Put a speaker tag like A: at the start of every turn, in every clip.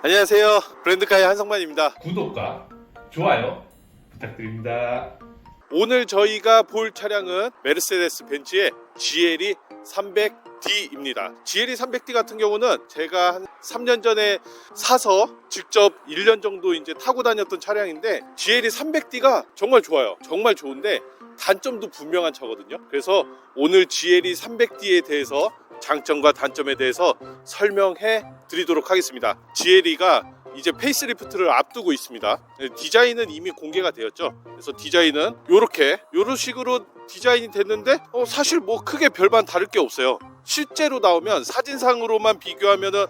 A: 안녕하세요. 브랜드카의 한성만입니다.
B: 구독과 좋아요 부탁드립니다.
A: 오늘 저희가 볼 차량은 메르세데스 벤츠의 GLE 300D입니다. GLE 300D 같은 경우는 제가 한 3년 전에 사서 직접 1년 정도 이제 타고 다녔던 차량인데 GLE 300D가 정말 좋아요. 정말 좋은데 단점도 분명한 차거든요. 그래서 오늘 GLE 300D에 대해서 장점과 단점에 대해서 설명해 드리도록 하겠습니다. GLE가 이제 페이스리프트를 앞두고 있습니다. 디자인은 이미 공개가 되었죠. 그래서 디자인은 요런 식으로 디자인이 됐는데 사실 뭐 크게 별반 다를 게 없어요. 실제로 나오면 사진상으로만 비교하면은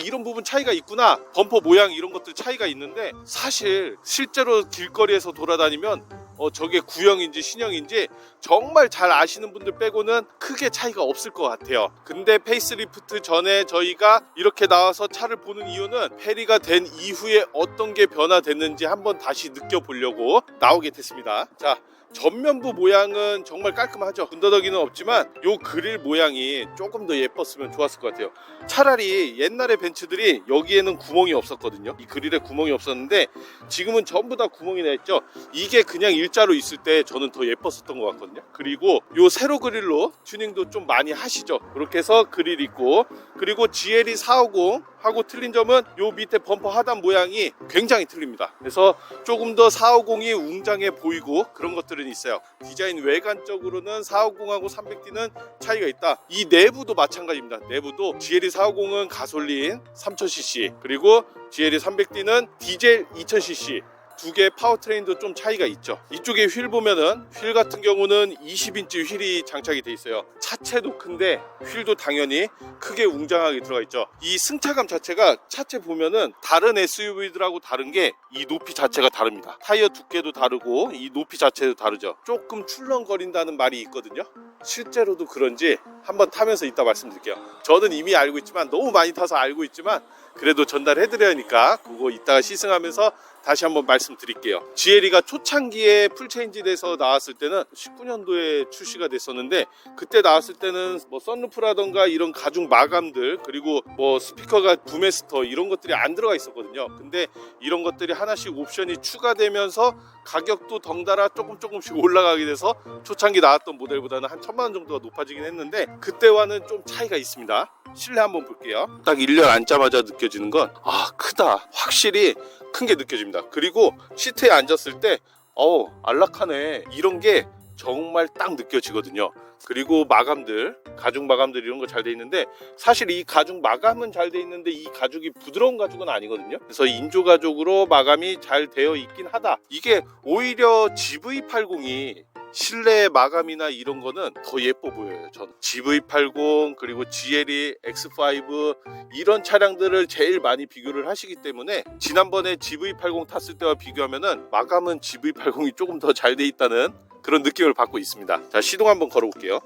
A: 이런 부분 차이가 있구나, 범퍼 모양 이런 것들 차이가 있는데 사실 실제로 길거리에서 돌아다니면 저게 구형인지 신형인지 정말 잘 아시는 분들 빼고는 크게 차이가 없을 것 같아요. 근데 페이스리프트 전에 저희가 이렇게 나와서 차를 보는 이유는 페리가 된 이후에 어떤 게 변화됐는지 한번 다시 느껴보려고 나오게 됐습니다. 자, 전면부 모양은 정말 깔끔하죠. 군더더기는 없지만 요 그릴 모양이 조금 더 예뻤으면 좋았을 것 같아요. 차라리 옛날의 벤츠들이 여기에는 구멍이 없었거든요. 이 그릴에 구멍이 없었는데 지금은 전부 다 구멍이 나 있죠. 이게 그냥 일자로 있을 때 저는 더 예뻤었던 것 같거든요. 그리고 요 세로 그릴로 튜닝도 좀 많이 하시죠. 그렇게 해서 그릴 있고, 그리고 GLE 450 하고 틀린 점은 요 밑에 범퍼 하단 모양이 굉장히 틀립니다. 그래서 조금 더 450이 웅장해 보이고 그런 것들은 있어요. 디자인 외관적으로는 450하고 300D는 차이가 있다. 이 내부도 마찬가지입니다. 내부도 GLE 450은 가솔린 3000cc, 그리고 GLE 300D는 디젤 2000cc. 두 개의 파워트레인도 좀 차이가 있죠. 이쪽에 휠 보면은 휠 같은 경우는 20인치 휠이 장착이 돼 있어요. 차체도 큰데 휠도 당연히 크게 웅장하게 들어가 있죠. 이 승차감 자체가 차체 보면은 다른 SUV들하고 다른 게 이 높이 자체가 다릅니다. 타이어 두께도 다르고 이 높이 자체도 다르죠. 조금 출렁거린다는 말이 있거든요. 실제로도 그런지 한번 타면서 이따 말씀드릴게요. 저는 이미 알고 있지만, 너무 많이 타서 알고 있지만 그래도 전달해드려야 하니까 그거 이따가 시승하면서 다시 한번 말씀드릴게요. GLE가 초창기에 풀체인지 돼서 나왔을 때는 19년도에 출시가 됐었는데, 그때 나왔을 때는 뭐 썬루프라던가 이런 가죽 마감들, 그리고 뭐 스피커가 부메스터 이런 것들이 안 들어가 있었거든요. 근데 이런 것들이 하나씩 옵션이 추가되면서 가격도 덩달아 조금씩 올라가게 돼서 초창기 나왔던 모델보다는 한 1000만 원 정도가 높아지긴 했는데 그때와는 좀 차이가 있습니다. 실내 한번 볼게요. 딱 1년 앉자마자 느껴지는 건 크다. 확실히 큰 게 느껴집니다. 그리고 시트에 앉았을 때 안락하네, 이런 게 정말 딱 느껴지거든요. 그리고 마감들, 가죽 마감들 이런 거 잘 돼 있는데, 사실 이 가죽 마감은 잘 돼 있는데 이 가죽이 부드러운 가죽은 아니거든요. 그래서 인조 가죽으로 마감이 잘 되어 있긴 하다. 이게 오히려 GV80이 실내 마감이나 이런 거는 더 예뻐 보여요. 저는 GV80 그리고 GLE X5 이런 차량들을 제일 많이 비교를 하시기 때문에, 지난번에 GV80 탔을 때와 비교하면은 마감은 GV80이 조금 더 잘 돼 있다는 그런 느낌을 받고 있습니다. 자, 시동 한번 걸어볼게요.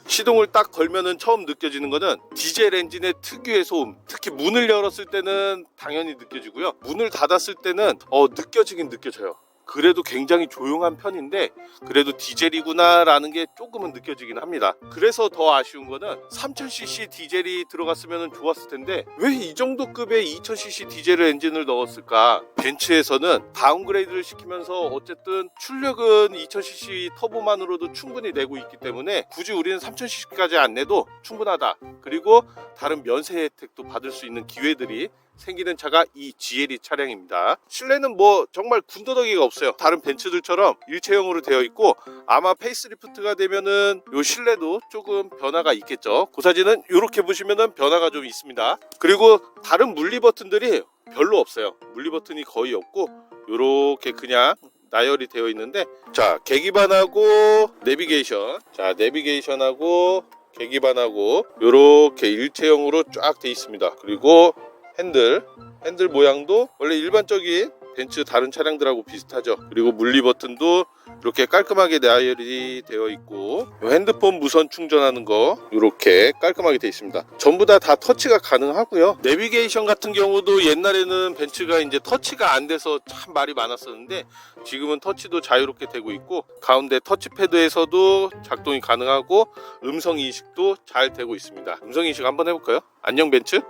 A: 시동을 딱 걸면은 처음 느껴지는 거는 디젤 엔진의 특유의 소음. 특히 문을 열었을 때는 당연히 느껴지고요. 문을 닫았을 때는 느껴지긴 느껴져요. 그래도 굉장히 조용한 편인데 그래도 디젤이구나 라는 게 조금은 느껴지긴 합니다. 그래서 더 아쉬운 거는 3000cc 디젤이 들어갔으면 좋았을 텐데 왜 이 정도 급의 2000cc 디젤 엔진을 넣었을까? 벤츠에서는 다운그레이드를 시키면서 어쨌든 출력은 2000cc 터보만으로도 충분히 내고 있기 때문에 굳이 우리는 3000cc까지 안 내도 충분하다. 그리고 다른 면세 혜택도 받을 수 있는 기회들이 생기는 차가 이 GLE 차량입니다. 실내는 뭐 정말 군더더기가 없어요. 다른 벤츠들처럼 일체형으로 되어 있고, 아마 페이스리프트가 되면은 요 실내도 조금 변화가 있겠죠. 그 사진은 이렇게 보시면은 변화가 좀 있습니다. 그리고 다른 물리 버튼들이 별로 없어요. 물리 버튼이 거의 없고 요렇게 그냥 나열이 되어 있는데, 자, 계기판하고 내비게이션, 자, 내비게이션하고 계기판하고 요렇게 일체형으로 쫙 돼 있습니다. 그리고 핸들 모양도 원래 일반적인 벤츠 다른 차량들하고 비슷하죠. 그리고 물리 버튼도 이렇게 깔끔하게 나열이 되어 있고, 핸드폰 무선 충전하는 거 이렇게 깔끔하게 되어 있습니다. 전부 다 터치가 가능하고요. 내비게이션 같은 경우도 옛날에는 벤츠가 이제 터치가 안 돼서 참 말이 많았었는데 지금은 터치도 자유롭게 되고 있고, 가운데 터치패드에서도 작동이 가능하고 음성 인식도 잘 되고 있습니다. 음성 인식 한번 해볼까요? 안녕 벤츠?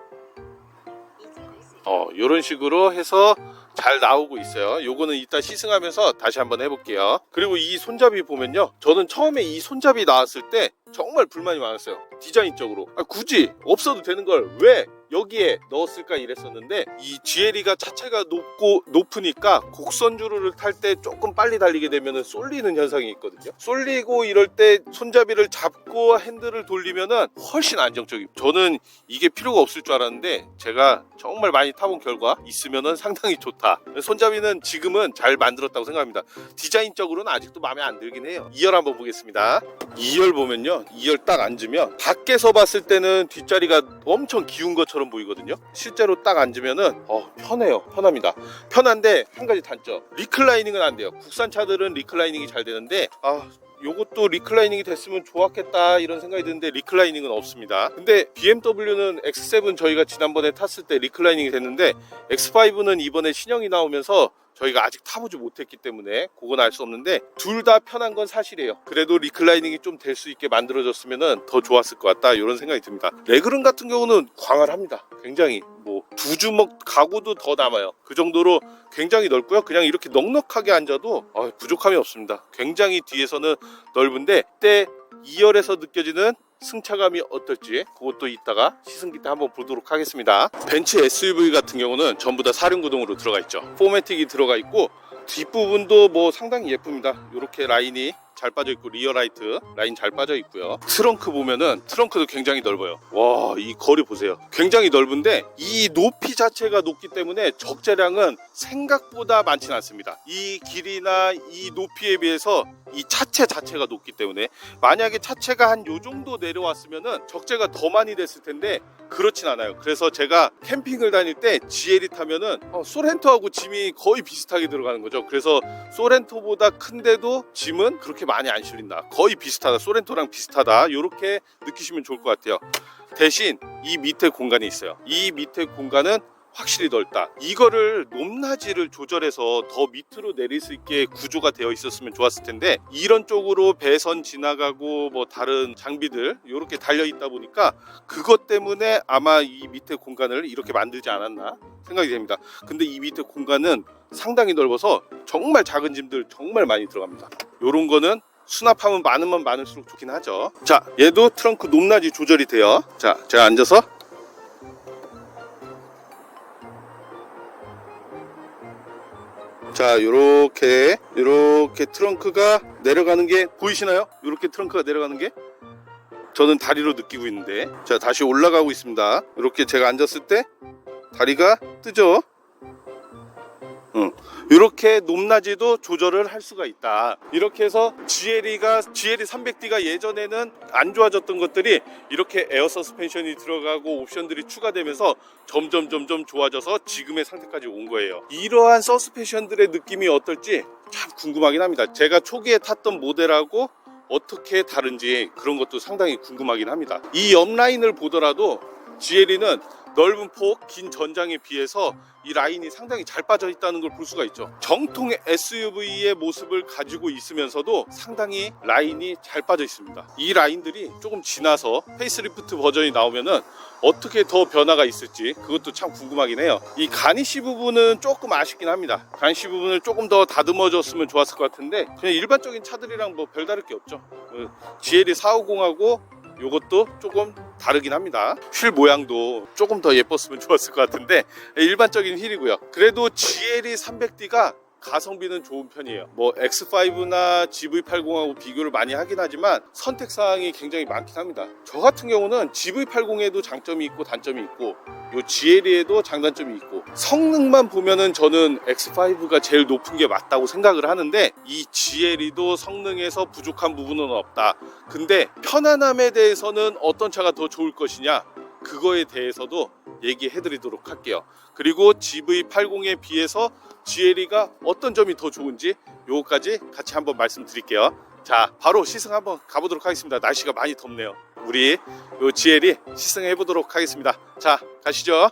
A: 이런 식으로 해서 잘 나오고 있어요. 요거는 이따 시승하면서 다시 한번 해볼게요. 그리고 이 손잡이 보면요, 저는 처음에 이 손잡이 나왔을 때 정말 불만이 많았어요. 디자인적으로 굳이 없어도 되는 걸 왜 여기에 넣었을까 이랬었는데, 이 GLE가 자체가 높으니까 곡선주로를 탈 때 조금 빨리 달리게 되면 쏠리는 현상이 있거든요. 쏠리고 이럴 때 손잡이를 잡고 핸들을 돌리면은 훨씬 안정적이고, 저는 이게 필요가 없을 줄 알았는데 제가 정말 많이 타본 결과 있으면은 상당히 좋다. 손잡이는 지금은 잘 만들었다고 생각합니다. 디자인적으로는 아직도 마음에 안 들긴 해요. 2열 한번 보겠습니다. 2열 보면요, 2열 딱 앉으면 밖에서 봤을 때는 뒷자리가 엄청 기운 것처럼 보이거든요. 실제로 딱 앉으면은 편해요. 편합니다. 편한데 한 가지 단점, 리클라이닝은 안 돼요. 국산 차들은 리클라이닝이 잘 되는데 요것도 리클라이닝이 됐으면 좋았겠다 이런 생각이 드는데 리클라이닝은 없습니다. 근데 BMW는 X7 저희가 지난번에 탔을 때 리클라이닝이 됐는데, X5는 이번에 신형이 나오면서 저희가 아직 타보지 못했기 때문에 그건 알 수 없는데, 둘 다 편한 건 사실이에요. 그래도 리클라이닝이 좀 될 수 있게 만들어졌으면 더 좋았을 것 같다 이런 생각이 듭니다. 레그룸 같은 경우는 광활합니다. 굉장히 두 주먹 가구도 더 남아요. 그 정도로 굉장히 넓고요. 그냥 이렇게 넉넉하게 앉아도 부족함이 없습니다. 굉장히 뒤에서는 넓은데, 그때 2열에서 느껴지는 승차감이 어떨지 그것도 이따가 시승기 때 한번 보도록 하겠습니다. 벤츠 SUV 같은 경우는 전부 다 사륜구동으로 들어가 있죠. 포매틱이 들어가 있고, 뒷부분도 상당히 예쁩니다. 이렇게 라인이 잘 빠져 있고, 리어 라이트 라인 잘 빠져 있고요. 트렁크 보면은 트렁크도 굉장히 넓어요. 와, 이 거리 보세요. 굉장히 넓은데 이 높이 자체가 높기 때문에 적재량은 생각보다 많지는 않습니다. 이 길이나 이 높이에 비해서 이 차체 자체가 높기 때문에, 만약에 차체가 한 요 정도 내려왔으면은 적재가 더 많이 됐을 텐데 그렇진 않아요. 그래서 제가 캠핑을 다닐 때 GLE 타면은 소렌토하고 짐이 거의 비슷하게 들어가는 거죠. 그래서 소렌토보다 큰데도 짐은 그렇게 많이 안 실린다, 거의 비슷하다, 소렌토랑 비슷하다, 이렇게 느끼시면 좋을 것 같아요. 대신 이 밑에 공간이 있어요. 이 밑에 공간은 확실히 넓다. 이거를 높낮이를 조절해서 더 밑으로 내릴 수 있게 구조가 되어 있었으면 좋았을 텐데, 이런 쪽으로 배선 지나가고 다른 장비들 이렇게 달려 있다 보니까 그것 때문에 아마 이 밑에 공간을 이렇게 만들지 않았나 생각이 됩니다. 근데 이 밑에 공간은 상당히 넓어서 정말 작은 짐들 정말 많이 들어갑니다. 요런 거는 수납하면 많으면 많을수록 좋긴 하죠. 자, 얘도 트렁크 높낮이 조절이 돼요. 자, 제가 앉아서 자, 요렇게 트렁크가 내려가는 게 보이시나요? 요렇게 트렁크가 내려가는 게 저는 다리로 느끼고 있는데, 자, 다시 올라가고 있습니다. 이렇게 제가 앉았을 때 다리가 뜨죠. 이렇게 높낮이도 조절을 할 수가 있다. 이렇게 해서 GLE 300D가 예전에는 안 좋아졌던 것들이 이렇게 에어 서스펜션이 들어가고 옵션들이 추가되면서 점점 좋아져서 지금의 상태까지 온 거예요. 이러한 서스펜션들의 느낌이 어떨지 참 궁금하긴 합니다. 제가 초기에 탔던 모델하고 어떻게 다른지 그런 것도 상당히 궁금하긴 합니다. 이 옆 라인을 보더라도 GLE는 넓은 폭, 긴 전장에 비해서 이 라인이 상당히 잘 빠져 있다는 걸 볼 수가 있죠. 정통 SUV의 모습을 가지고 있으면서도 상당히 라인이 잘 빠져 있습니다. 이 라인들이 조금 지나서 페이스리프트 버전이 나오면은 어떻게 더 변화가 있을지 그것도 참 궁금하긴 해요. 이 가니쉬 부분은 조금 아쉽긴 합니다. 가니쉬 부분을 조금 더 다듬어줬으면 좋았을 것 같은데, 그냥 일반적인 차들이랑 별다를 게 없죠. GLE 450하고 요것도 조금 다르긴 합니다. 휠 모양도 조금 더 예뻤으면 좋았을 것 같은데 일반적인 휠이고요. 그래도 GLE 300D가 가성비는 좋은 편이에요. X5나 GV80하고 비교를 많이 하긴 하지만 선택사항이 굉장히 많긴 합니다. 저 같은 경우는 GV80에도 장점이 있고 단점이 있고, 요 GLE에도 장단점이 있고, 성능만 보면은 저는 X5가 제일 높은 게 맞다고 생각을 하는데, 이 GLE도 성능에서 부족한 부분은 없다. 근데 편안함에 대해서는 어떤 차가 더 좋을 것이냐, 그거에 대해서도 얘기해 드리도록 할게요. 그리고 GV80에 비해서 GLE가 어떤 점이 더 좋은지 요거까지 같이 한번 말씀드릴게요. 자, 바로 시승 한번 가보도록 하겠습니다. 날씨가 많이 덥네요. 우리 요 GLE 시승해 보도록 하겠습니다. 자, 가시죠.